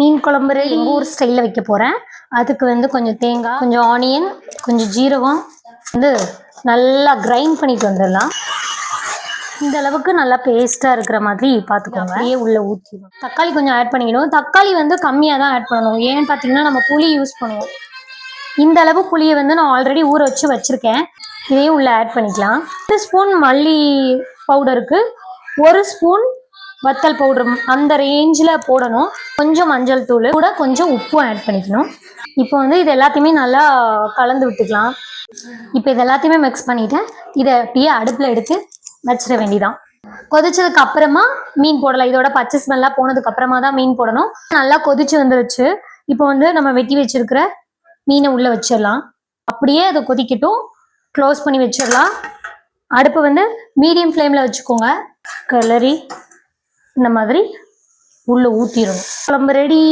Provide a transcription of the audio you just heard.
மீன் குழம்பு எங்கள் ஊர் ஸ்டைலில் வைக்க போகிறேன். அதுக்கு வந்து கொஞ்சம் தேங்காய், கொஞ்சம் ஆனியன், கொஞ்சம் ஜீரகம் வந்து நல்லா கிரைண்ட் பண்ணிட்டு வந்துடலாம். இந்த அளவுக்கு நல்லா பேஸ்ட்டாக இருக்கிற மாதிரி பார்த்துக்கோங்க. அப்படியே உள்ளே ஊற்றிடும். தக்காளி கொஞ்சம் ஆட் பண்ணிக்கணும். தக்காளி வந்து கம்மியாக தான் ஆட் பண்ணணும். ஏன்னு பார்த்தீங்கன்னா நம்ம புளி யூஸ் பண்ணுவோம். இந்த அளவு புளியை வந்து நான் ஆல்ரெடி ஊற வச்சுருக்கேன். இதையும் உள்ளே ஆட் பண்ணிக்கலாம். 1 ஸ்பூன் மல்லி பவுடருக்கு 1 ஸ்பூன் வத்தல் பவுடர் அந்த ரேஞ்சில் போடணும். கொஞ்சம் மஞ்சள் தூள் கூட கொஞ்சம் உப்பும் ஆட் பண்ணிக்கணும். இப்போ வந்து இது எல்லாத்தையுமே நல்லா கலந்து விட்டுக்கலாம். இப்போ இது எல்லாத்தையுமே மிக்ஸ் பண்ணிவிட்டேன். இதை அப்படியே அடுப்பில் எடுத்து வச்சிட வேண்டியதான். கொதிச்சதுக்கு அப்புறமா மீன் போடலாம். இதோட பச்சை ஸ்மெல்லாம் போனதுக்கு அப்புறமா தான் மீன் போடணும். நல்லா கொதிச்சு வந்துருச்சு. இப்போ வந்து நம்ம வெட்டி வச்சிருக்கிற மீனை உள்ளே வச்சிடலாம். அப்படியே அதை கொதிக்கட்டும். க்ளோஸ் பண்ணி வச்சிடலாம். அடுப்பு வந்து மீடியம் ஃப்ளேமில் வச்சுக்கோங்க. கிளறி இந்த மாதிரி உள்ளே ஊற்றிடணும். குழம்பு ரெடி.